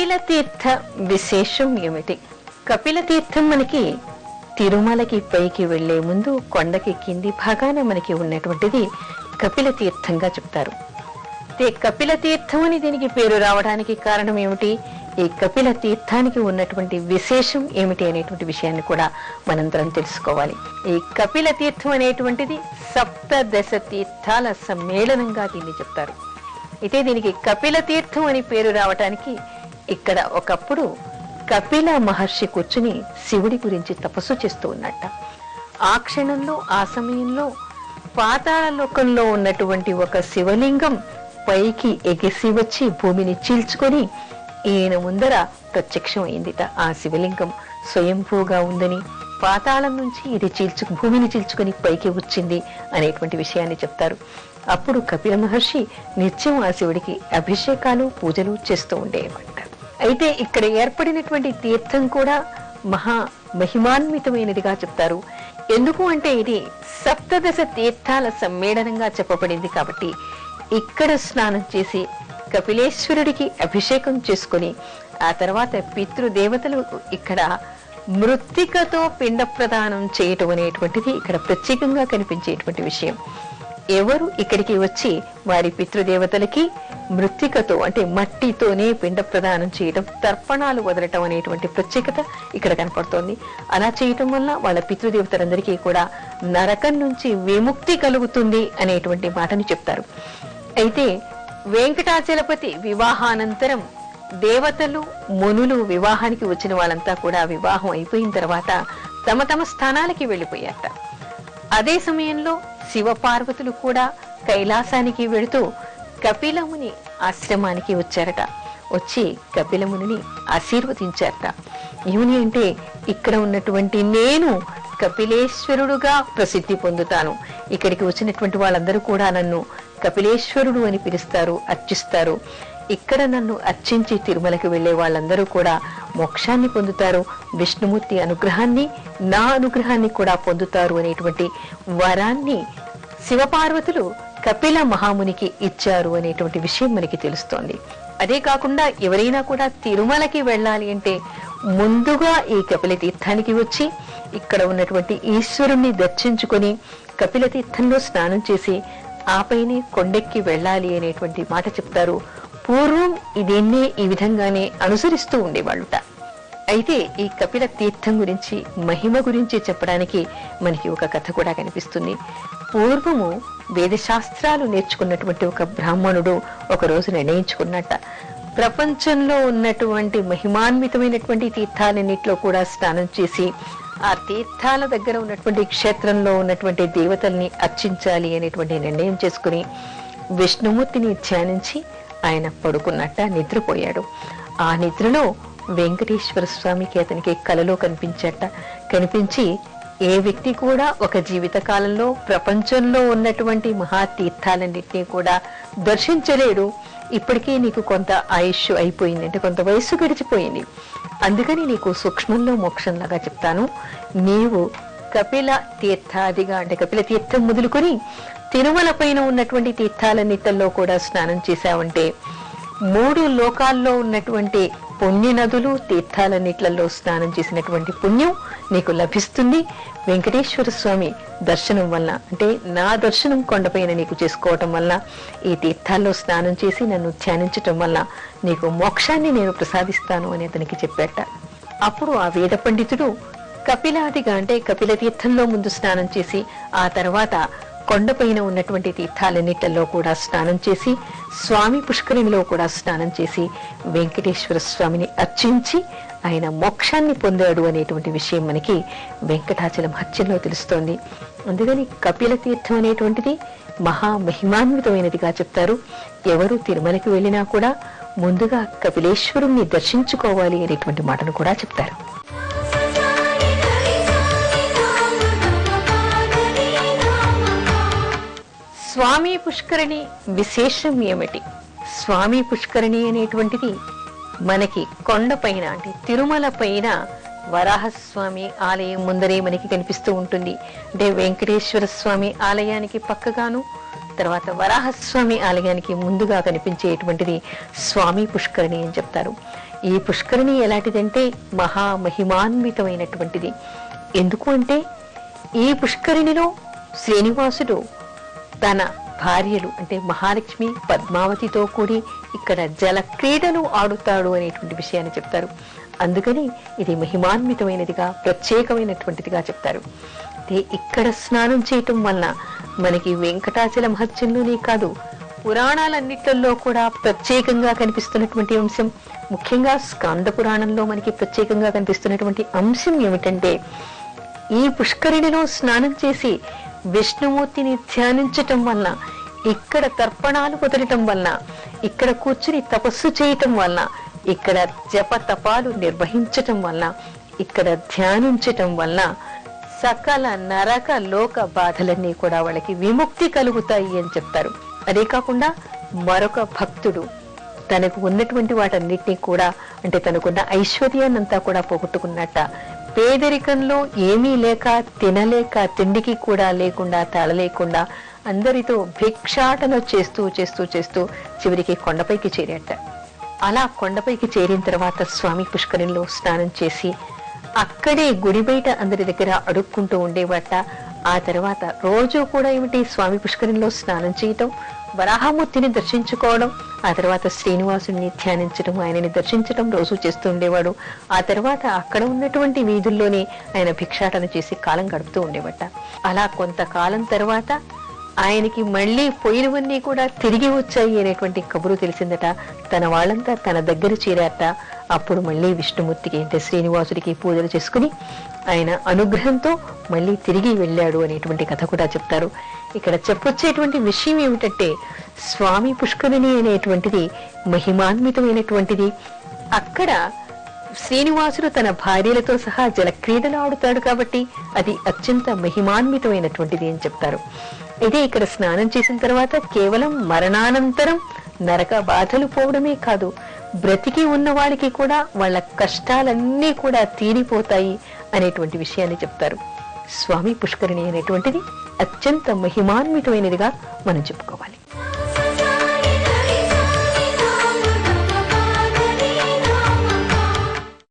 కపిల తీర్థ విశేషం ఏమిటి? కపిల తీర్థం మనకి తిరుమలకి పైకి వెళ్లే ముందు కొండకి కింది భాగాన మనకి ఉన్నటువంటిది కపిల తీర్థంగా చెప్తారు. కపిల తీర్థం అని దీనికి పేరు రావడానికి కారణం ఏమిటి? ఈ కపిల తీర్థానికి ఉన్నటువంటి విశేషం ఏమిటి అనేటువంటి విషయాన్ని కూడా మనందరం తెలుసుకోవాలి. ఈ కపిల తీర్థం అనేటువంటిది సప్తదశ తీర్థాల సమ్మేళనంగా దీన్ని చెప్తారు. అయితే దీనికి కపిల తీర్థం అని పేరు రావటానికి ఇక్కడ ఒకప్పుడు కపిల మహర్షి కూర్చుని శివుడి గురించి తపస్సు చేస్తూ ఉన్నట్ట. ఆ క్షణంలో ఆ సమయంలో పాతాళ లోకంలో ఉన్నటువంటి ఒక శివలింగం పైకి ఎగిసి వచ్చి భూమిని చీల్చుకొని ఈయన ముందర ప్రత్యక్షం అయిందిట. ఆ శివలింగం స్వయంభూగా ఉందని, పాతాళం నుంచి ఇది భూమిని చీల్చుకొని పైకి వచ్చింది అనేటువంటి విషయాన్ని చెప్తారు. అప్పుడు కపిల మహర్షి నిత్యం ఆ శివుడికి అభిషేకాలు పూజలు చేస్తూ ఉండేవాట. అయితే ఇక్కడ ఏర్పడినటువంటి తీర్థం కూడా మహా మహిమాన్వితమైనదిగా చెప్తారు. ఎందుకు అంటే ఇది సప్తదశ తీర్థాల సమ్మేళనంగా చెప్పబడింది కాబట్టి ఇక్కడ స్నానం చేసి కపిలేశ్వరుడికి అభిషేకం చేసుకుని ఆ తర్వాత పితృదేవతలు ఇక్కడ మృత్తికతో పిండ ప్రదానం చేయటం అనేటువంటిది ఇక్కడ ప్రత్యేకంగా కనిపించేటువంటి విషయం. ఎవరు ఇక్కడికి వచ్చి వారి పితృదేవతలకి మృత్తికతో అంటే మట్టితోనే పిండ ప్రదానం చేయడం, తర్పణాలు వదలటం అనేటువంటి ప్రత్యేకత ఇక్కడ కనపడుతోంది. అలా చేయటం వల్ల వాళ్ళ పితృదేవతలందరికీ కూడా నరకం నుంచి విముక్తి కలుగుతుంది అనేటువంటి మాటని చెప్తారు. అయితే వెంకటాచలపతి వివాహానంతరం దేవతలు మునులు వివాహానికి వచ్చిన వాళ్ళంతా కూడా వివాహం అయిపోయిన తర్వాత తమ తమ స్థానాలకి వెళ్ళిపోయారట. అదే సమయంలో శివపార్వతులు కూడా కైలాసానికి వెళుతూ కపిలముని ఆశ్రమానికి వచ్చారట. వచ్చి కపిలముని ఆశీర్వదించారట. ఏమని అంటే, ఇక్కడ ఉన్నటువంటి నేను కపిలేశ్వరుడుగా ప్రసిద్ధి పొందుతాను. ఇక్కడికి వచ్చినటువంటి వాళ్ళందరూ కూడా నన్ను కపిలేశ్వరుడు అని పిలుస్తారు, అర్చిస్తారు. ఇక్కడ నన్ను అర్చించి తిరుమలకి వెళ్లే వాళ్ళందరూ కూడా మోక్షాన్ని పొందుతారు, విష్ణుమూర్తి అనుగ్రహాన్ని, నా అనుగ్రహాన్ని కూడా పొందుతారు అనేటువంటి వరాన్ని శివపార్వతులు కపిల మహామునికి ఇచ్చారు అనేటువంటి విషయం మనకి తెలుస్తోంది. అదే కాకుండా ఎవరైనా కూడా తిరుమలకి వెళ్ళాలి అంటే ముందుగా ఈ కపిల తీర్థానికి వచ్చి ఇక్కడ ఉన్నటువంటి ఈశ్వరుణ్ణి దర్శించుకొని కపిల తీర్థంలో స్నానం చేసి ఆపైనే కొండెక్కి వెళ్ళాలి అనేటువంటి మాట చెప్తారు. పూర్వం దీన్నే ఈ విధంగానే అనుసరిస్తూ ఉండేవాళ్ళుట. అయితే ఈ కపిల తీర్థం గురించి, మహిమ గురించి చెప్పడానికి మనకి ఒక కథ కూడా కనిపిస్తుంది. పూర్వము వేదశాస్త్రాలు నేర్చుకున్నటువంటి ఒక బ్రాహ్మణుడు ఒక రోజు నిర్ణయించుకున్నట్ట, ప్రపంచంలో ఉన్నటువంటి మహిమాన్వితమైనటువంటి తీర్థాలన్నింటిలో కూడా స్నానం చేసి ఆ తీర్థాల దగ్గర ఉన్నటువంటి క్షేత్రంలో ఉన్నటువంటి దేవతల్ని అర్చించాలి అనేటువంటి నిర్ణయం చేసుకుని విష్ణుమూర్తిని ధ్యానించి ఆయన పడుకున్నట్ట, నిద్రపోయాడు. ఆ నిద్రలో వెంకటేశ్వర స్వామికి అతనికి కలలో కనిపించి ఏ వ్యక్తి కూడా ఒక జీవిత కాలంలో ప్రపంచంలో ఉన్నటువంటి మహాతీర్థాలన్నింటినీ కూడా దర్శించలేడు. ఇప్పటికీ నీకు కొంత ఆయుష్ అయిపోయింది, అంటే కొంత వయస్సు గడిచిపోయింది. అందుకని నీకు సూక్ష్మంలో మోక్షంలాగా చెప్తాను. నీవు కపిల తీర్థాదిగా అంటే కపిల తీర్థం మొదలుకొని తిరుమల పైన ఉన్నటువంటి తీర్థాలన్నిటిలో కూడా స్నానం చేశావంటే 3 లోకాల్లో ఉన్నటువంటి పుణ్య నదులు, తీర్థాలన్నిట్లలో స్నానం చేసినటువంటి పుణ్యం నీకు లభిస్తుంది. వెంకటేశ్వర స్వామి దర్శనం వల్ల, అంటే నా దర్శనం కొండపైన నీకు చేసుకోవటం వల్ల, ఈ తీర్థాల్లో స్నానం చేసి నన్ను ధ్యానించటం వల్ల నీకు మోక్షాన్ని నేను ప్రసాదిస్తాను అని అతనికి చెప్పాట. అప్పుడు ఆ వేద పండితుడు కపిలాదిగా అంటే కపిల తీర్థంలో ముందు స్నానం చేసి ఆ తర్వాత కొండపైన ఉన్నటువంటి తీర్థాలన్నిటిలో కూడా స్నానం చేసి స్వామి పుష్కరిణిలో కూడా స్నానం చేసి వెంకటేశ్వర స్వామిని అర్చించి ఆయన మోక్షాన్ని పొందాడు అనేటువంటి విషయం మనకి వెంకటాచల మహత్యంలో తెలుస్తోంది. అందుకని కపిల తీర్థం అనేటువంటిది మహా మహిమాన్వితమైనదిగా చెప్తారు. ఎవరు తిరుమలకి వెళ్ళినా కూడా ముందుగా కపిలేశ్వరుణ్ణి దర్శించుకోవాలి అనేటువంటి మాటను కూడా చెప్తారు. స్వామి పుష్కరిణి విశేషం ఏమిటి? స్వామి పుష్కరిణి అనేటువంటిది మనకి కొండపైన అంటే తిరుమల పైన వరాహస్వామి ఆలయం ముందరే మనకి కనిపిస్తూ ఉంటుంది. అంటే వెంకటేశ్వర స్వామి ఆలయానికి పక్కగాను తర్వాత వరాహస్వామి ఆలయానికి ముందుగా కనిపించేటువంటిది స్వామి పుష్కరిణి అని చెప్తారు. ఈ పుష్కరిణి ఎలాంటిదంటే మహామహిమాన్వితమైనటువంటిది. ఎందుకు అంటే ఈ పుష్కరిణిలో శ్రీనివాసుడు తన భార్యలు అంటే మహాలక్ష్మి పద్మావతితో కూడి ఇక్కడ జల క్రీడలు ఆడుతాడు అనేటువంటి విషయాన్ని చెప్తారు. అందుకని ఇది మహిమాన్వితమైనదిగా ప్రత్యేకమైనటువంటిదిగా చెప్తారు. ఇక్కడ స్నానం చేయటం వలన మనకి వెంకటాచల మహత్యంలోనే కాదు, పురాణాలన్నిట్లలో కూడా ప్రత్యేకంగా కనిపిస్తున్నటువంటి అంశం, ముఖ్యంగా స్కాంద పురాణంలో మనకి ప్రత్యేకంగా కనిపిస్తున్నటువంటి అంశం ఏమిటంటే ఈ పుష్కరిణిలో స్నానం చేసి విష్ణుమూర్తిని ధ్యానించటం వలన, ఇక్కడ తర్పణాలు కుదరటం వలన, ఇక్కడ కూర్చుని తపస్సు చేయటం వలన, ఇక్కడ జప తపాలు నిర్వహించటం వలన, ఇక్కడ ధ్యానించటం వలన సకల నరక లోక బాధలన్నీ కూడా వాళ్ళకి విముక్తి కలుగుతాయి అని చెప్తారు. అదే కాకుండా మరొక భక్తుడు తనకు ఉన్నటువంటి వాటన్నిటినీ కూడా అంటే తనకున్న ఐశ్వర్యాన్నంతా కూడా పోగొట్టుకున్నట్ట, పేదరికంలో ఏమీ లేక తినలేక తిండికి కూడా లేకుండా తాళలేకుండా అందరితో భిక్షాటన చేస్తూ చేస్తూ చేస్తూ చివరికి కొండపైకి చేరేట. అలా కొండపైకి చేరిన తర్వాత స్వామి పుష్కరిణిలో స్నానం చేసి అక్కడే గుడి బయట అందరి దగ్గర అడుక్కుంటూ ఉండేవాట. ఆ తర్వాత రోజు కూడా ఏమిటి స్వామి పుష్కరిణిలో స్నానం చేయటం, వరాహమూర్తిని దర్శించుకోవడం, ఆ తర్వాత శ్రీనివాసుని ధ్యానించడం, ఆయనని దర్శించడం రోజు చేస్తూ ఉండేవాడు. ఆ తర్వాత అక్కడ ఉన్నటువంటి వీధుల్లోనే ఆయన భిక్షాటన చేసి కాలం గడుపుతూ ఉండేవట. అలా కొంతకాలం తర్వాత ఆయనకి మళ్ళీ పోయినవన్నీ కూడా తిరిగి వచ్చాయి అనేటువంటి కబురు తెలిసిందట. తన వాళ్ళంతా తన దగ్గర చేరారట. అప్పుడు మళ్ళీ విష్ణుమూర్తికి అంటే శ్రీనివాసుడికి పూజలు చేసుకుని ఆయన అనుగ్రహంతో మళ్ళీ తిరిగి వెళ్ళాడు అనేటువంటి కథ కూడా చెప్తారు. ఇక్కడ చెప్పొచ్చేటువంటి విషయం ఏమిటంటే స్వామి పుష్కరిణి అనేటువంటిది మహిమాన్వితమైనటువంటిది. అక్కడ శ్రీనివాసుడు తన భార్యలతో సహా జల క్రీడలు ఆడుతాడు కాబట్టి అది అత్యంత మహిమాన్వితమైనటువంటిది అని చెప్తారు. ఇదే ఇక్కడ స్నానం చేసిన తర్వాత కేవలం మరణానంతరం నరక బాధలు పోవడమే కాదు, బ్రతికి ఉన్న వాళ్ళకి కూడా వాళ్ళ కష్టాలన్నీ కూడా తీరిపోతాయి అనేటువంటి విషయాన్ని చెప్తారు. స్వామి పుష్కరిణి అనేటువంటిది అత్యంత మహిమాన్వితమైనదిగా మనం చెప్పుకోవాలి.